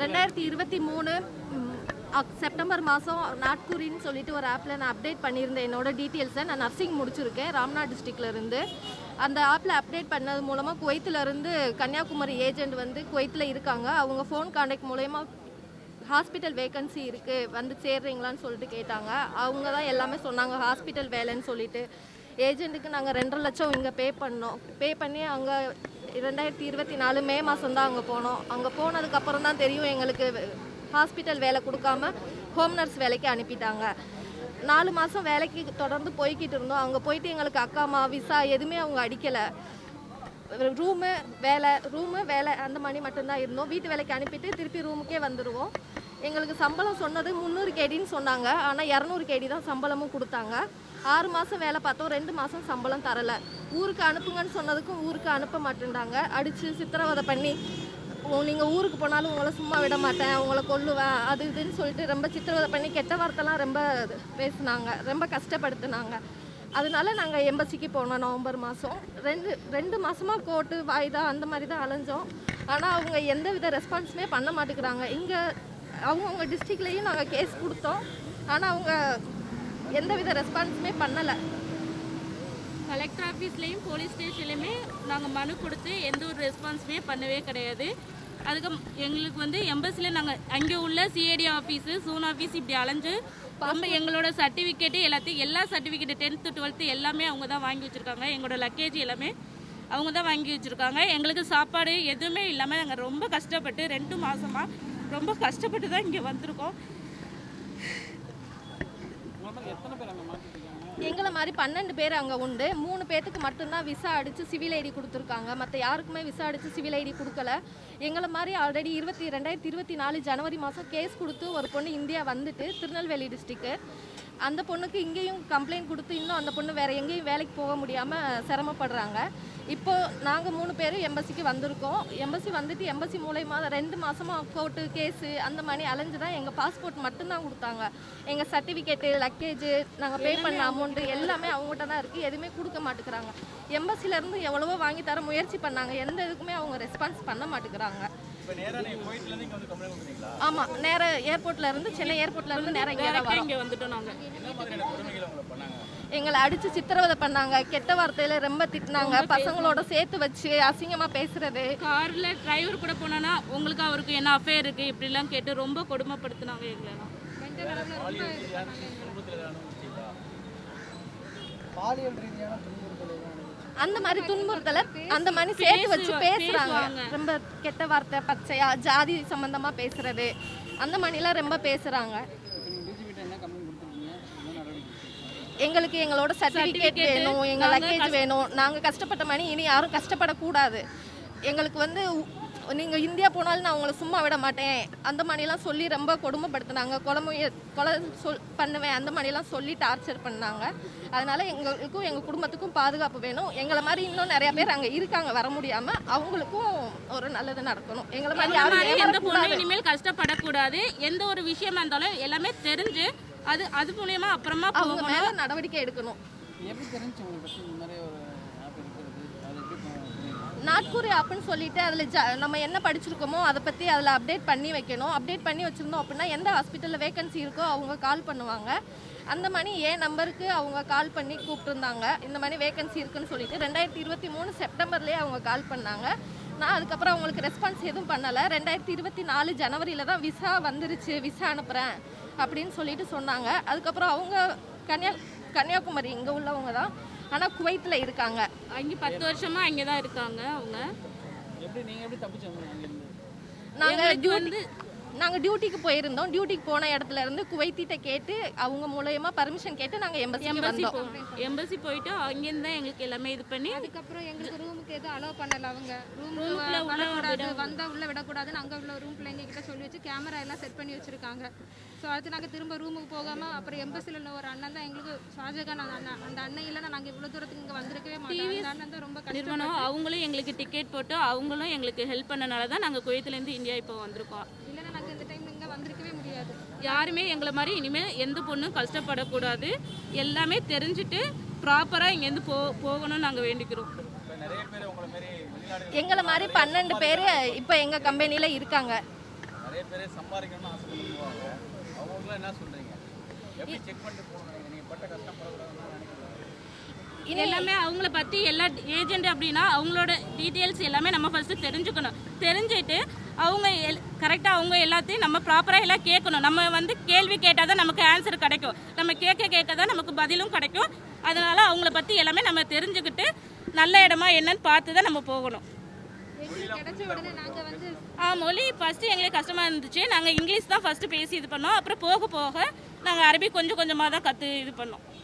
2023 September மாதம் நாட்குறின்னு சொல்லிட்டு ஒரு ஆப்பில் நான் அப்டேட் பண்ணியிருந்தேன் என்னோட டீட்டெயில்ஸை. நான் நர்சிங் முடிச்சிருக்கேன் ராம்நாத் டிஸ்ட்ரிக்ட்லேருந்து. அந்த ஆப்பில் அப்டேட் பண்ணது மூலமாக குவைத்திலேருந்து கன்னியாகுமரி ஏஜெண்ட் வந்து குவைத்தில் இருக்காங்க. அவங்க ஃபோன் கான்டாக்ட் மூலயமா ஹாஸ்பிட்டல் வேக்கன்சி இருக்குது வந்து சேர்றீங்களான்னு சொல்லிட்டு கேட்டாங்க. அவங்க தான் எல்லாமே சொன்னாங்க ஹாஸ்பிட்டல் வேலைன்னு சொல்லிட்டு. ஏஜெண்ட்டுக்கு நாங்கள் 2.5 லட்சம் இங்கே பே பண்ணோம். பே பண்ணி அங்கே 2024 மே மாதம் தான் அங்கே போனோம். அங்கே போனதுக்கப்புறம் தான் தெரியும் எங்களுக்கு ஹாஸ்பிட்டல் வேலை கொடுக்காம ஹோம் நர்ஸ் வேலைக்கு அனுப்பிட்டாங்க. 4 மாதம் வேலைக்கு தொடர்ந்து போய்கிட்டு இருந்தோம். அங்கே போயிட்டு எங்களுக்கு அக்காமா விசா எதுவுமே அவங்க அடிக்கலை. ரூமு வேலை அந்த மாதிரி மட்டும்தான் இருந்தோம். வீட்டு வேலைக்கு அனுப்பிட்டு திருப்பி ரூமுக்கே வந்துடுவோம். எங்களுக்கு சம்பளம் சொன்னது 300 கேடின்னு சொன்னாங்க. ஆனால் 200 கேடி தான் சம்பளமும் கொடுத்தாங்க. 6 மாதம் வேலை பார்த்தோம், 2 மாதம் சம்பளம் தரலை. ஊருக்கு அனுப்புங்கன்னு சொன்னதுக்கும் ஊருக்கு அனுப்ப மாட்டேன்டாங்க. அடித்து சித்திரவதை பண்ணி நீங்கள் ஊருக்கு போனாலும் உங்களை சும்மா விட மாட்டேன், உங்களை கொல்லுவேன், அது இதுன்னு சொல்லிட்டு ரொம்ப சித்திரவதை பண்ணி கெட்ட வார்த்தைலாம் ரொம்ப பேசினாங்க, ரொம்ப கஷ்டப்படுத்தினாங்க. அதனால நாங்கள் எம்பசிக்கு போனோம் நவம்பர் மாதம். ரெண்டு மாதமாக கோர்ட்டு வாய்தா அந்த மாதிரி தான் அலைஞ்சோம். ஆனால் அவங்க எந்த வித ரெஸ்பான்ஸுமே பண்ண மாட்டேங்கிறாங்க. இங்கே அவங்கவுங்க டிஸ்ட்ரிக்ட்லேயும் நாங்கள் கேஸ் கொடுத்தோம். ஆனால் அவங்க எந்த வித ரெஸ்பான்ஸுமே பண்ணலை. கலெக்டர் ஆஃபீஸ்லேயும் போலீஸ் ஸ்டேஷன்லேயுமே நாங்கள் மனு கொடுத்து எந்த ஒரு ரெஸ்பான்ஸுமே பண்ணவே கிடையாது. அதுக்கு எங்களுக்கு வந்து எம்பசியில் நாங்கள் அங்கே உள்ள சிஐடி ஆஃபீஸு சூன் ஆஃபீஸ் இப்படி அலைஞ்சு ரொம்ப எங்களோட சர்டிஃபிகேட்டு எல்லா சர்டிஃபிகேட்டு 10th 12th எல்லாமே அவங்க தான் வாங்கி வச்சுருக்காங்க. எங்களோட லக்கேஜ் எல்லாமே அவங்க தான் வாங்கி வச்சுருக்காங்க. எங்களுக்கு சாப்பாடு எதுவுமே இல்லாமல் நாங்கள் ரொம்ப கஷ்டப்பட்டு 2 மாதமாக ரொம்ப கஷ்டப்பட்டு தான் இங்கே வந்திருக்கோம். எங்களை மாதிரி 12 பேர் அங்கே உண்டு. 3 பேர்த்துக்கு மட்டும்தான் விசா அடித்து சிவில் ஐடி கொடுத்துருக்காங்க. மற்ற யாருக்குமே விசா அடித்து சிவில் ஐடி கொடுக்கல. எங்களை மாதிரி ஆல்ரெடி 2024 ஜனவரி மாதம் கேஸ் கொடுத்து ஒரு பொண்ணு இந்தியா வந்துட்டு திருநெல்வேலி டிஸ்ட்ரிக்கு. அந்த பொண்ணுக்கு இங்கேயும் கம்ப்ளைண்ட் கொடுத்து இன்னும் அந்த பொண்ணு வேறு எங்கேயும் வேலைக்கு போக முடியாமல் சிரமப்படுறாங்க. இப்போது நாங்கள் 3 பேர் எம்பசிக்கு வந்திருக்கோம். எம்பசி வந்துட்டு எம்பசி மூலயமா 2 மாதமாக கோர்ட்டு கேஸு அந்த மாதிரி அலைஞ்சு தான் எங்கள் பாஸ்போர்ட் மட்டும்தான் கொடுத்தாங்க. எங்கள் சர்டிஃபிகேட்டு லக்கேஜு நாங்கள் பே பண்ண அமௌண்ட்டு எல்லாமே அவங்ககிட்ட தான் இருக்குது. எதுவுமே கொடுக்க மாட்டேங்கிறாங்க. எம்பசிலேருந்து எவ்வளவோ வாங்கி தர முயற்சி பண்ணாங்க. எந்த இதுக்குமே அவங்க ரெஸ்பான்ஸ் பண்ண மாட்டேங்கிறாங்க. ஆமாம், நேராக ஏர்போர்ட்லேருந்து சென்னை ஏர்போர்ட்லேருந்து நேராக இங்கே வந்துட்டோம். நாங்கள் எங்களை அடித்து சித்திரவதை பண்ணாங்க, கெட்ட வார்த்தையில் ரொம்ப திட்டினாங்க, பசங்களோட சேர்த்து வச்சு அசிங்கமாக பேசுறது. காரில் டிரைவர் கூட போனோன்னா உங்களுக்கு அவருக்கு என்ன அஃபேர் இருக்குது இப்படிலாம் கேட்டு ரொம்ப கொடுமைப்படுத்தினாங்க எங்களெல்லாம். அந்த மாதிரி துன்புறுத்தலை அந்த மாதிரி சேர்த்து வச்சு பேசுகிறாங்க. ரொம்ப கெட்ட வார்த்தை பச்சையா ஜாதி சம்மந்தமாக பேசுறது அந்த மாதிரிலாம் ரொம்ப பேசுகிறாங்க. எங்களுக்கு எங்களோட சர்டிஃபிகேட் வேணும், எங்கள் லக்கேஜ் வேணும். நாங்கள் கஷ்டப்பட்ட மாதிரி இனி யாரும் கஷ்டப்படக்கூடாது. எங்களுக்கு வந்து நீங்கள் இந்தியா போனாலும் நான் உங்களை சும்மா விட மாட்டேன் அந்த மாதிரிலாம் சொல்லி ரொம்ப கொடுமைப்படுத்தினாங்க. கொலை பண்ணுவேன் அந்த மாதிரிலாம் சொல்லி டார்ச்சர் பண்ணாங்க. அதனால் எங்களுக்கும் எங்கள் குடும்பத்துக்கும் பாதுகாப்பு வேணும். எங்களை மாதிரி இன்னும் நிறையா பேர் அங்கே இருக்காங்க வர முடியாமல். அவங்களுக்கும் ஒரு நல்லது நடக்கணும். எங்களை மாதிரி யாரும் எந்த பொண்ணு இனிமேல் கஷ்டப்படக்கூடாது. எந்த ஒரு விஷயமா இருந்தாலும் எல்லாமே தெரிஞ்சு அது மூலமா அப்புறமா அவங்க மேலே நடவடிக்கை எடுக்கணும். நாட்குறி ஆப்னு சொல்லிட்டு அதில் நம்ம என்ன படிச்சிருக்கோமோ அதை பற்றி அதில் அப்டேட் பண்ணி வைக்கணும். அப்டேட் பண்ணி வச்சுருந்தோம் அப்படின்னா எந்த ஹாஸ்பிட்டலில் வேக்கன்சி இருக்கோ அவங்க கால் பண்ணுவாங்க. அந்த மாதிரி என் நம்பருக்கு அவங்க கால் பண்ணி கூப்பிட்டுருந்தாங்க. இந்த மாதிரி வேக்கன்சி இருக்குன்னு சொல்லிட்டு 2023 செப்டம்பர்லேயே அவங்க கால் பண்ணாங்க. நான் அதுக்கப்புறம் அவங்களுக்கு ரெஸ்பான்ஸ் எதுவும் பண்ணலை. 2024 ஜனவரியில் தான் விசா வந்துருச்சு, விசா அனுப்புகிறேன் அப்படின்னு சொல்லிட்டு சொன்னாங்க. அதுக்கப்புறம் அவங்க கன்னியாகுமரி இங்கே உள்ளவங்க தான், ஆனால் குவைத்தில் இருக்காங்க. அங்கே 10 வருஷமா அங்கே தான் இருக்காங்க அவங்க. நாங்கள் டியூட்டிக்கு போயிருந்தோம். டியூட்டிக்கு போன இடத்துல இருந்து குவைத்திட்ட கேட்டு அவங்க மூலயமா பர்மிஷன் கேட்டு நாங்கள் எம்பசி போயிட்டு அங்கேருந்து தான் எங்களுக்கு எல்லாமே இது பண்ணி அதுக்கப்புறம் எங்களுக்கு ரூமுக்கு எதுவும் அலோவ் பண்ணல. அவங்க ரூமுக்குள்ள வரக்கூடாது, வந்தால் உள்ளே விடக்கூடாதுன்னு அங்கே உள்ள ரூம் பிள்ளைங்க கிட்ட சொல்லி வச்சு கேமரா எல்லாம் செட் பண்ணி வச்சுருக்காங்க. ஸோ அடுத்து நாங்கள் திரும்ப ரூமுக்கு போகாமல் அப்புறம் எம்பசியில் உள்ள ஒரு அண்ணன் தான் எங்களுக்கு ஷாஜகான் அண்ணன், அந்த அண்ணன் இல்லைன்னா நாங்கள் இவ்வளோ தூரத்துக்கு இங்கே வந்திருக்கவே மாட்டோம். அந்த அண்ணன் தான் ரொம்ப நிறுவனம் அவங்களும் எங்களுக்கு டிக்கெட் போட்டு அவங்களும் எங்களுக்கு ஹெல்ப் பண்ணனால தான் நாங்கள் குவைத்திலேருந்து இந்தியா இப்போ வந்திருக்கோம். இல்லைன்னா நாங்கள் இந்த டைம் இங்கே வந்திருக்கவே முடியாது. யாருமே எங்களை மாதிரி இனிமேல் எந்த பொண்ணும் கஷ்டப்படக்கூடாது. எல்லாமே தெரிஞ்சுட்டு ப்ராப்பராக இங்கேருந்து போகணும்னு நாங்கள் வேண்டிக்கிறோம். எங்களை மாதிரி 12 பேர் இப்போ எங்கள் கம்பெனியில் இருக்காங்க. நிறைய பேர் சம்பாதிக்கணும்னு ஆசைப்பட்டு போவாங்க. அவங்களுக்குலாம் என்ன சொல்றீங்க? எப்படி செக் பண்ணிட்டு போகணும்? நீங்க பட்ட கஷ்டப்படக்கூடாதுன்னு நினைக்கிறீங்க? இது எல்லாமே அவங்கள பற்றி எல்லா ஏஜென்ட் அப்படின்னா அவங்களோட டீட்டெயில்ஸ் எல்லாமே நம்ம ஃபஸ்ட்டு தெரிஞ்சுக்கணும். தெரிஞ்சுட்டு அவங்க கரெக்டாக அவங்க எல்லாத்தையும் நம்ம ப்ராப்பராக எல்லாம் கேட்கணும். நம்ம வந்து கேள்வி கேட்டால் தான் நமக்கு ஆன்சர் கிடைக்கும். நம்ம கேட்க தான் நமக்கு பதிலும் கிடைக்கும். அதனால் அவங்கள பற்றி எல்லாமே நம்ம தெரிஞ்சுக்கிட்டு நல்ல இடமா என்னன்னு பார்த்து தான் நம்ம போகணும். எங்களுக்கு கிடைச்ச உடனே நாங்கள் வந்து மொழி ஃபஸ்ட்டு எங்களுக்கு கஷ்டமாக இருந்துச்சு. நாங்கள் இங்கிலீஷ் தான் ஃபஸ்ட்டு பேசி இது பண்ணோம். அப்புறம் போக போக நாங்கள் அரபி கொஞ்சம் கொஞ்சமாக தான் இது பண்ணோம்.